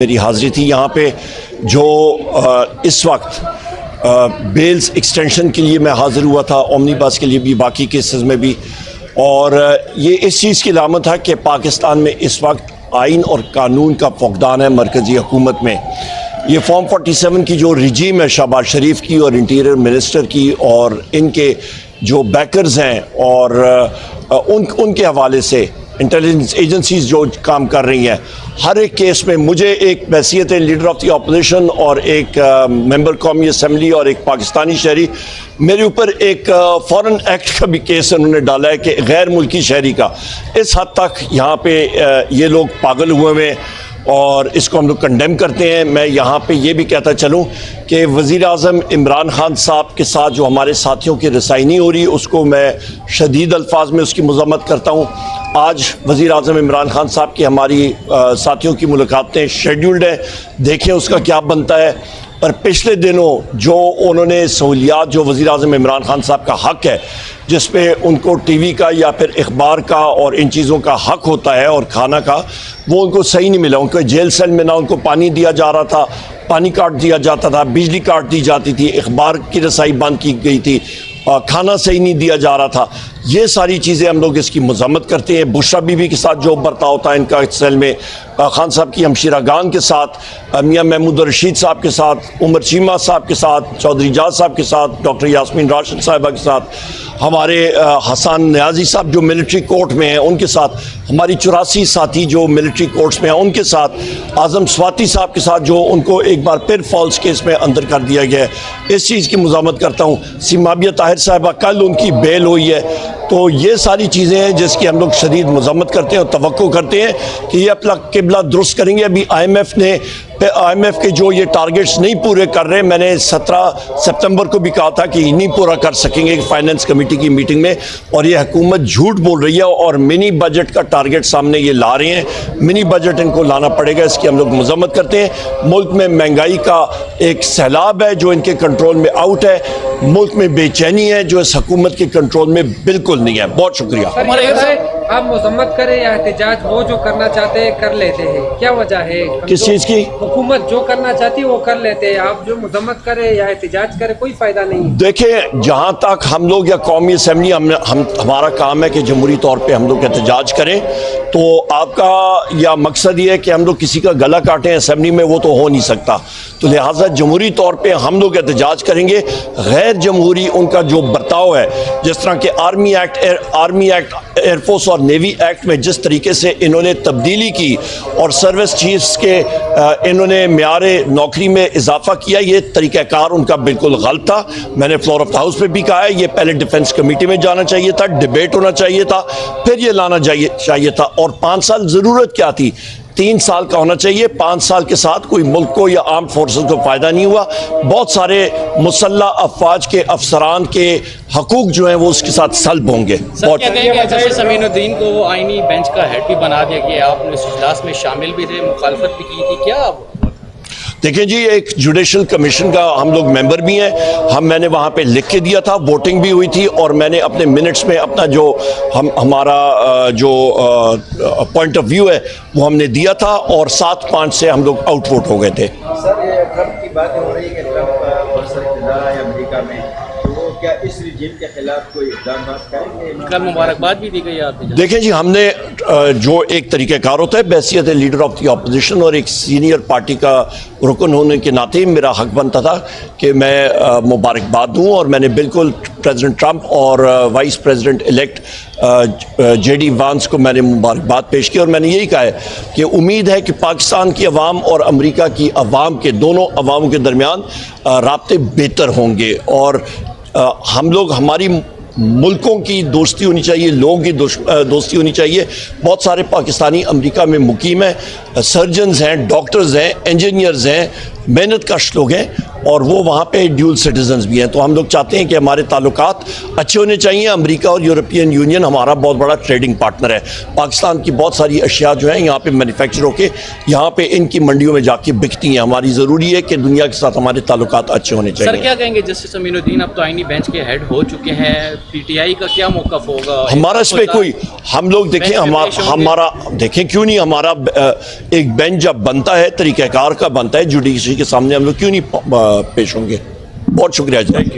میری حاضری تھی یہاں پہ جو اس وقت بیلز ایکسٹینشن کے لیے میں حاضر ہوا تھا، اومنی بس کے لیے بھی، باقی کیسز میں بھی، اور یہ اس چیز کی علامت ہے کہ پاکستان میں اس وقت آئین اور قانون کا فقدان ہے مرکزی حکومت میں۔ یہ فارم 47 کی جو رجیم ہے شہباز شریف کی اور انٹیریئر منسٹر کی اور ان کے جو بیکرز ہیں اور ان کے حوالے سے انٹیلیجنس ایجنسیز جو کام کر رہی ہیں، ہر ایک کیس میں مجھے ایک بحیثیت لیڈر آف دی اپوزیشن اور ایک ممبر قومی اسمبلی اور ایک پاکستانی شہری، میرے اوپر ایک فورن ایکٹ کا بھی کیس انہوں نے ڈالا ہے کہ غیر ملکی شہری کا۔ اس حد تک یہاں پہ یہ لوگ پاگل ہوئے ہیں اور اس کو ہم لوگ کنڈیم کرتے ہیں۔ میں یہاں پہ یہ بھی کہتا چلوں کہ وزیر اعظم عمران خان صاحب کے ساتھ جو ہمارے ساتھیوں کی رسائی ہو رہی ہے، اس کو میں شدید الفاظ میں اس کی مذمت کرتا ہوں۔ آج وزیر اعظم عمران خان صاحب کی ہماری ساتھیوں کی ملاقاتیں شیڈیولڈ ہیں، دیکھیں اس کا کیا بنتا ہے۔ پر پچھلے دنوں جو انہوں نے سہولیات، جو وزیر اعظم عمران خان صاحب کا حق ہے، جس پہ ان کو ٹی وی کا یا پھر اخبار کا اور ان چیزوں کا حق ہوتا ہے اور کھانا کا، وہ ان کو صحیح نہیں ملا۔ ان کو جیل سیل میں نہ ان کو پانی دیا جا رہا تھا، پانی کاٹ دیا جاتا تھا، بجلی کاٹ دی جاتی تھی، اخبار کی رسائی بند کی گئی تھی، کھانا صحیح نہیں دیا جا رہا تھا۔ یہ ساری چیزیں ہم لوگ اس کی مذمت کرتے ہیں۔ بشرا بی بی کے ساتھ جو برتاؤ ہوتا ہے ان کا سیل میں، خان صاحب کی ہمشیرہ گان کے ساتھ، میاں محمود الرشید صاحب کے ساتھ، عمر چیمہ صاحب کے ساتھ، چودھری جاز صاحب کے ساتھ، ڈاکٹر یاسمین راشد صاحبہ کے ساتھ، ہمارے حسان نیازی صاحب جو ملٹری کورٹ میں ہیں ان کے ساتھ، ہماری 84 ساتھی جو ملٹری کورٹس میں ہیں ان کے ساتھ، اعظم سواتی صاحب کے ساتھ جو ان کو ایک بار پھر فالس کیس میں اندر کر دیا گیا ہے، اس چیز کی مذمت کرتا ہوں۔ سیمابیہ طاہر صاحبہ کل ان کی بیل ہوئی ہے، تو یہ ساری چیزیں ہیں جس کی ہم لوگ شدید مذمت کرتے ہیں اور توقع کرتے ہیں کہ یہ اپنا قبلہ درست کریں گے۔ ابھی آئی ایم ایف کے جو یہ ٹارگٹس نہیں پورے کر رہے، میں نے 17 ستمبر کو بھی کہا تھا کہ یہ نہیں پورا کر سکیں گے فائنانس کمیٹی کی میٹنگ میں، اور یہ حکومت جھوٹ بول رہی ہے اور منی بجٹ کا ٹارگٹ سامنے یہ لا رہے ہیں۔ منی بجٹ ان کو لانا پڑے گا، اس کی ہم لوگ مذمت کرتے ہیں۔ ملک میں مہنگائی کا ایک سیلاب ہے جو ان کے کنٹرول میں آؤٹ ہے، ملک میں بے چینی ہے جو اس حکومت کے کنٹرول میں بالکل نہیں ہے۔ بہت شکریہ۔ آپ مذمت کریں یا احتجاج، وہ جو کرنا چاہتے ہیں کر لیتے ہیں، کیا وجہ ہے؟ کس چیز کی؟ حکومت جو کرنا چاہتی ہے وہ کر لیتے ہیں، آپ جو مذمت کریں یا احتجاج کریں کوئی فائدہ نہیں۔ دیکھیں، جہاں تک ہم لوگ یا قومی اسمبلی ہمارا کام ہے کہ جمہوری طور پہ ہم لوگ احتجاج کریں، تو آپ کا یا مقصد یہ ہے کہ ہم لوگ کسی کا گلا کاٹیں اسمبلی میں، وہ تو ہو نہیں سکتا۔ تو لہٰذا جمہوری طور پہ ہم لوگ احتجاج کریں گے۔ غیر جمہوری ان کا جو برتاؤ ہے، جس طرح کہ آرمی ایکٹ، ایئر فورس اور نیوی ایکٹ میں جس طریقے سے انہوں نے تبدیلی کی اور سروس چیفز کے انہوں نے معیار نوکری میں اضافہ کیا، یہ طریقہ کار ان کا بالکل غلط تھا۔ میں نے فلور آف دا ہاؤس پہ بھی کہا ہے، یہ پہلے ڈیفنس کمیٹی میں جانا چاہیے تھا، ڈیبیٹ ہونا چاہیے تھا، پھر یہ لانا چاہیے تھا۔ اور 5 سال ضرورت کیا تھی؟ 3 سال کا ہونا چاہیے۔ 5 سال کے ساتھ کوئی ملک کو یا آرم فورسز کو فائدہ نہیں ہوا۔ بہت سارے مسلح افواج کے افسران کے حقوق جو ہیں وہ اس کے ساتھ سلب ہوں گے۔ سر کیا کہیں گے جسٹس امین الدین کو وہ آئینی بینچ کا ہیڈ بھی بنا دیا گیا، آپ نے اس اجلاس میں شامل بھی تھے، مخالفت بھی کی تھی، کیا دیکھیں جی، ایک جوڈیشل کمیشن کا ہم لوگ ممبر بھی ہیں، میں نے وہاں پہ لکھ کے دیا تھا، ووٹنگ بھی ہوئی تھی، اور میں نے اپنے منٹس میں اپنا جو ہمارا جو پوائنٹ آف ویو ہے وہ ہم نے دیا تھا، اور 7-5 سے ہم لوگ آؤٹ ووٹ ہو گئے تھے۔ سر، یہ ٹرمپ کی بات ہو رہی ہے کہ ٹرمپ برسر اقتدار ہے امریکہ میں، تو وہ کیا اس رجیم کے خلاف کوئی اقدامات کریں گے؟ کل مبارکباد بھی دی گئی آپ نے؟ دیکھیں جی، ہم نے جو ایک طریقہ کار ہوتا ہے بحیثیت لیڈر آف دی اپوزیشن اور ایک سینئر پارٹی کا رکن ہونے کے ناطے میرا حق بنتا تھا کہ میں مبارکباد دوں، اور میں نے بالکل پریزیڈنٹ ٹرمپ اور vice president elect J D once کو میں نے مبارکباد پیش کی، اور میں نے یہی کہا ہے کہ امید ہے کہ پاکستان کی عوام اور امریکہ کی عوام کے دونوں عواموں کے درمیان رابطے بہتر ہوں گے، اور ہم لوگ ہماری ملکوں کی دوستی ہونی چاہیے، لوگوں کی دوستی ہونی چاہیے۔ بہت سارے پاکستانی امریکہ میں مقیم ہیں، سرجنز ہیں، ڈاکٹرز ہیں، انجینئرز ہیں، محنت کش لوگ ہیں، اور وہ وہاں پہ ڈیول سٹیزنز بھی ہیں۔ تو ہم لوگ چاہتے ہیں کہ ہمارے تعلقات اچھے ہونے چاہیے۔ امریکہ اور یورپین یونین ہمارا بہت بڑا ٹریڈنگ پارٹنر ہے۔ پاکستان کی بہت ساری اشیاء جو ہیں یہاں پہ مینوفیکچر ہو کے یہاں پہ ان کی منڈیوں میں جا کے بکتی ہیں۔ ہماری ضروری ہے کہ دنیا کے ساتھ ہمارے تعلقات اچھے ہونے چاہیے۔ سر کیا کہیں گے، جسٹس امین الدین اب تو آئینی بینچ کے ہیڈ ہو چکے ہیں، پی ٹی آئی کا کیا موقف ہوگا؟ ہمارا اس پہ کوئی، ہم لوگ دیکھیں ہمارا دیکھیں کیوں نہیں، ہمارا ایک بینچ جب بنتا ہے طریقہ کار کا بنتا ہے، جوڈیشری کے سامنے ہم لوگ کیوں نہیں پیش ہوں گے. بہت شکریہ جناب.